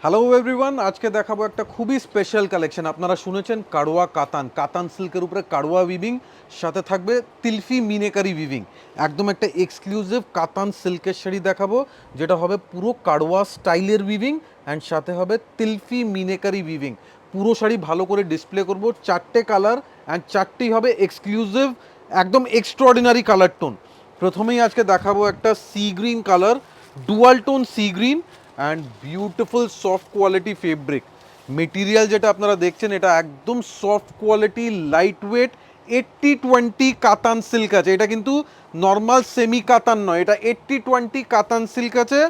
Hello everyone, আজকে দেখাবো একটা খুবই স্পেশাল কালেকশন। আপনারা শুনেছেন কাড়োয়া কাতান, কাতান সিল্কের উপরে কাড়োয়া উইভিং, সাথে থাকবে তিলফি মিনেকারি উইভিং। একদম একটা এক্সক্লুসিভ কাতান সিল্কের শাড়ি দেখাবো, যেটা হবে পুরো কাড়োয়া স্টাইলের উইভিং অ্যান্ড সাথে হবে তিলফি মিনেকারি উইভিং। পুরো শাড়ি ভালো করে ডিসপ্লে করব, চারটে কালার অ্যান্ড চারটেই হবে এক্সক্লুসিভ, একদম এক্সট্রাঅর্ডিনারি কালার টোন। প্রথমেই আজকে দেখাবো একটা sea green colour, dual tone sea green and beautiful soft quality fabric material. যেটা আপনারা দেখছেন এটা একদম সফট কোয়ালিটি, লাইট ওয়েট, 80-20 কাতান সিল্ক আছে। এটা কিন্তু নর্মাল সেমি কাতান নয়, এটা 80-20 কাতান সিল্ক আছে।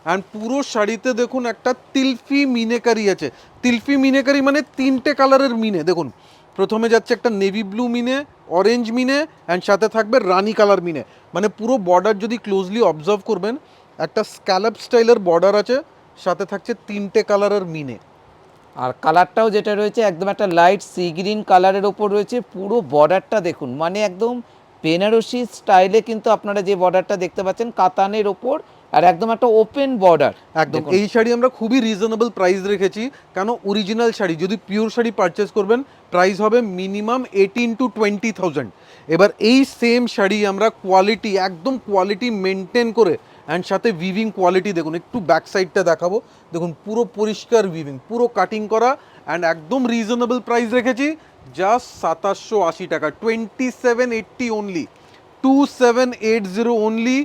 অ্যান্ড পুরো শাড়িতে দেখুন একটা তিলফি মিনেকারি আছে। তিলফি মিনেকারি মানে তিনটে কালারের মিনে। দেখুন প্রথমে যাচ্ছে একটা নেভি ব্লু মিনে, অরেঞ্জ মিনে অ্যান্ড সাথে থাকবে রানি কালার মিনে। মানে পুরো বর্ডার যদি ক্লোজলি অবজার্ভ করবেন, একটা স্ক্যালপ স্টাইলের বর্ডার আছে, সাথে থাকছে তিনটে কালারের মিনে। আর কালারটাও যেটা রয়েছে একদম একটা লাইট সি গ্রিন কালারের ওপর রয়েছে। পুরো বর্ডারটা দেখুন, মানে একদম বেনারসি স্টাইলে কিন্তু আপনারা যে বর্ডারটা দেখতে পাচ্ছেন কাতানের ওপর, আর একদম একটা ওপেন বর্ডার। একদম এই শাড়ি আমরা খুবই রিজনেবল প্রাইস রেখেছি, কেন অরিজিনাল শাড়ি যদি পিওর শাড়ি পারচেস করবেন প্রাইস হবে মিনিমাম 18,000 to 20,000। এবার এই সেম শাড়ি আমরা কোয়ালিটি, একদম কোয়ালিটি মেনটেন করে অ্যান্ড সাথে উইভিং কোয়ালিটি দেখুন, একটু ব্যাক সাইডটা দেখাবো। দেখুন পুরো পরিষ্কার উইভিং, পুরো কাটিং করা অ্যান্ড একদম রিজনেবল প্রাইস রেখেছি, জাস্ট 2780 টাকা, 2780 অনলি, 2780 অনলি।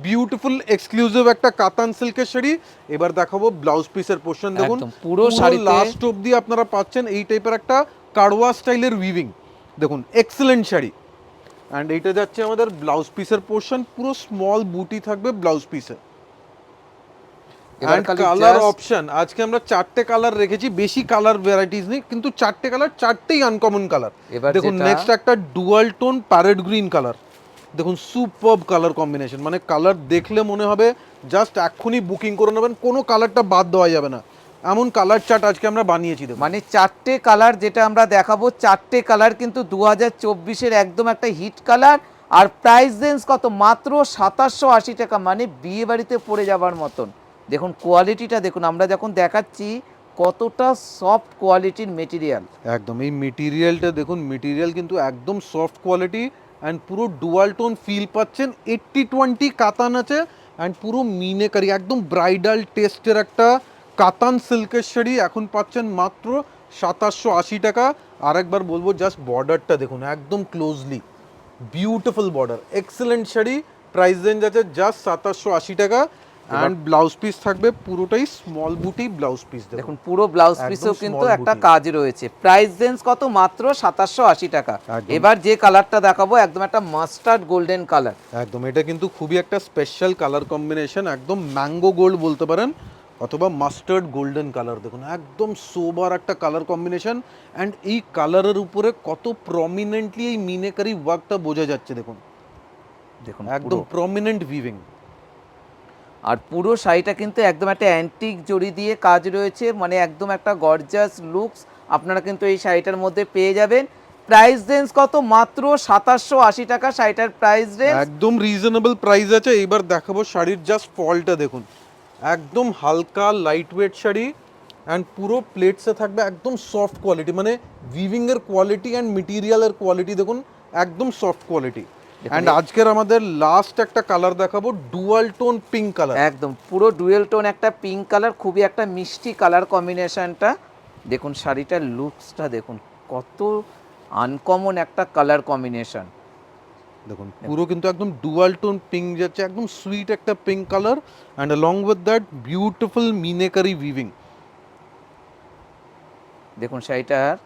বিউটিফুল এক্সক্লুসিভ একটা কাতান সিল্কের শাড়ি। এবার দেখাবো ব্লাউজ পিসের পোর্শন। দেখুন একদম পুরো শাড়িতে লাস্ট অবধি আপনারা পাচ্ছেন এই টাইপের একটা কাড়োয়া স্টাইলের উইভিং। দেখুন এক্সেলেন্ট শাড়ি। অ্যান্ড এইটা যাচ্ছে আমাদের ব্লাউজ পিসের পোর্শন, পুরো স্মল বুটি থাকবে ব্লাউজ পিসে। এবার অ্যান্ড খালি কালার অপশন আজকে আমরা চারটে কালার রেখেছি, বেশি কালার ভ্যারাইটিস নেই, কিন্তু চারটে কালার, চারটেই আনকমন কালার। এবার দেখুন নেক্সট একটা dual tone parrot green colour. দেখুন সুপারব কালার কম্বিনেশন, মানে কালার দেখলে মনে হবে জাস্ট এক্ষুনি বুকিং করে নেবেন, কোনো কালারটা বাদ দেওয়া যাবে না, এমন কালার চার্ট আজকে আমরা বানিয়েছি। দেখুন মানে চারটে কালার যেটা আমরা দেখাবো, চারটে কালার কিন্তু 2024-এর একদম একটা হিট কালার। আর প্রাইস রেঞ্জ কত? মাত্র 2780 টাকা, মানে বিয়ে বাড়িতে পড়ে যাবার মতন। দেখুন কোয়ালিটিটা দেখুন, আমরা যখন দেখাচ্ছি কতটা সফট কোয়ালিটির মেটেরিয়াল। একদম এই মেটেরিয়ালটা দেখুন, মেটেরিয়াল কিন্তু একদম সফট কোয়ালিটি অ্যান্ড পুরো ডুয়াল টোন ফিল পাচ্ছেন। 80-20 কাতান আছে অ্যান্ড পুরো মিনেকারি, একদম ব্রাইডাল টেস্টের একটা কাতান সিল্কের শাড়ি এখন পাচ্ছেন মাত্র 2780 টাকা। আরেকবার বলবো, জাস্ট বর্ডারটা দেখুন একদম closely, beautiful border, excellent sari. Price range আছে জাস্ট 2780 টাকা অ্যান্ড ব্লাউজ পিস থাকবে পুরোটাই স্মল বুটি ব্লাউজ পিস। দেখুন পুরো ব্লাউজ পিসেও কিন্তু একটা কাজ রয়েছে। প্রাইস রেঞ্জ কত? মাত্র 2780 টাকা। এবার যে কালারটা দেখাবো একদম একটা মাস্টার্ড গোল্ডেন কালার। একদম এটা কিন্তু খুবই একটা স্পেশাল কালার কম্বিনেশন, একদম ম্যাঙ্গো গোল্ড বলতে পারেন অথবা মাস্টার্ড গোল্ডেন কালার। দেখুন একদম সোবার একটা কালার কম্বিনেশন অ্যান্ড এই কালারের উপরে কত প্রমিনেন্টলি এই মিনেকারি ওয়ার্কটা বোঝা যাচ্ছে। দেখুন দেখুন একদম প্রমিনেন্ট উইভিং। আর পুরো শাড়িটা কিন্তু একদম একটা অ্যান্টিক জড়ি দিয়ে কাজ রয়েছে, মানে একদম একটা গর্জাস লুকস আপনারা কিন্তু এই শাড়িটার মধ্যে পেয়ে যাবেন। প্রাইস রেঞ্জ কত? মাত্র 2780 টাকা শাড়িটার প্রাইস রেঞ্জ। একদম রিজনেবল প্রাইস আছে। এইবার দেখাবো শাড়ির জাস্ট ফলটা দেখুন, একদম হালকা লাইট ওয়েট শাড়ি অ্যান্ড পুরো প্লেটসে থাকবে একদম সফট কোয়ালিটি, মানে উইভিংয়ের কোয়ালিটি অ্যান্ড মেটেরিয়ালের কোয়ালিটি দেখুন একদম সফট কোয়ালিটি। অ্যান্ড আজকের আমাদের লাস্ট একটা কালার দেখাবো, ডুয়াল টোন পিঙ্ক কালার। একদম পুরো ডুয়েল টোন একটা পিঙ্ক কালার, খুবই একটা মিষ্টি কালার কম্বিনেশনটা। দেখুন শাড়িটার লুকসটা দেখুন, কত আনকমন একটা কালার কম্বিনেশন। দেখুন পুরো কিন্তু একদম ডুয়াল টোন পিঙ্ক যাচ্ছে, একদম সুইট একটা pink colour and along with that beautiful meenakari weaving. দেখুন শাড়িটার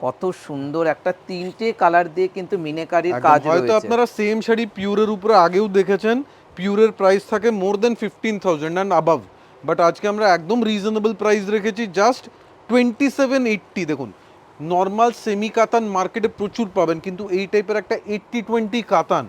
কত সুন্দর একটা তিনটে কালার দিয়ে কিন্তু মিনেকারির কাজ রয়েছে। হয়তো আপনারা সেম শাড়ি পিওরের উপরে আগেও দেখেছেন, পিওরের প্রাইস থাকে মোর দেন 15,000 অ্যান্ড আবাভ, বাট আজকে আমরা একদম রিজনেবল প্রাইস রেখেছি, জাস্ট 2780। দেখুন নর্মাল সেমি কাতান মার্কেটে প্রচুর পাবেন, কিন্তু এই টাইপের একটা 80-20 কাতান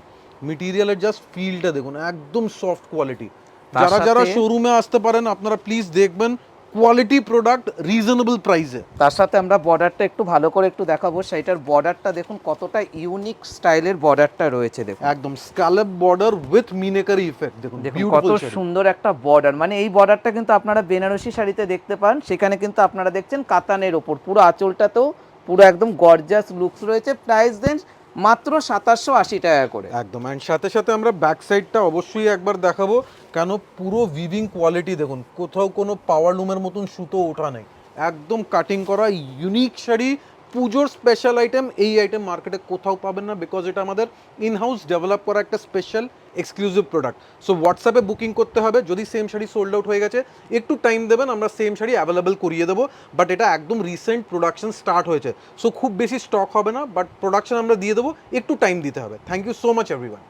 মেটেরিয়ালের জাস্ট ফিলটা দেখুন একদম সফট কোয়ালিটি। যারা যারা শোরুমে আসতে পারেন আপনারা প্লিজ দেখবেন, কোয়ালিটি প্রোডাক্ট রিজনেবল প্রাইসে। তার সাথে আমরা বর্ডারটা একটু ভালো করে একটু দেখাবো, সেইটার বর্ডারটা দেখুন কতটা ইউনিক স্টাইলের বর্ডারটা রয়েছে দেখুন। একদম scallop border with meenakari effect, দেখুন দেখুন কত বিউটিফুল শেড। সুন্দর একটা বর্ডার, মানে এই বর্ডারটা কিন্তু আপনারা বেনারসি শাড়িতে দেখতে পান, সেখানে কিন্তু আপনারা দেখছেন কাতানের ওপর পুরো আঁচলটাতেও পুরো একদম গর্জাস লুকস রয়েছে। প্রাইস দেন মাত্র 2780 টাকা করে। একদম, অ্যান্ড সাথে সাথে আমরা ব্যাক সাইডটা অবশ্যই একবার দেখাবো, কেন পুরো উইভিং কোয়ালিটি দেখুন, কোথাও কোনো পাওয়ার লুমের মতন সুতো ওঠা নেই, একদম কাটিং করা ইউনিক শাড়ি, পুজোর স্পেশাল আইটেম। এই আইটেম মার্কেটে কোথাও পাবেন না, বিকজ এটা আমাদের ইনহাউস ডেভেলপ করা একটা স্পেশাল এক্সক্লুসিভ প্রোডাক্ট। সো হোয়াটসঅ্যাপে বুকিং করতে হবে, যদি সেম শাড়ি সোল্ড আউট হয়ে গেছে একটু টাইম দেবেন, আমরা সেম শাড়ি অ্যাভেলেবেল করিয়ে দেবো। বাট এটা একদম রিসেন্ট প্রোডাকশন স্টার্ট হয়েছে, সো খুব বেশি স্টক হবে না, বাট প্রোডাকশন আমরা দিয়ে দেবো, একটু টাইম দিতে হবে। Thank you so much everyone.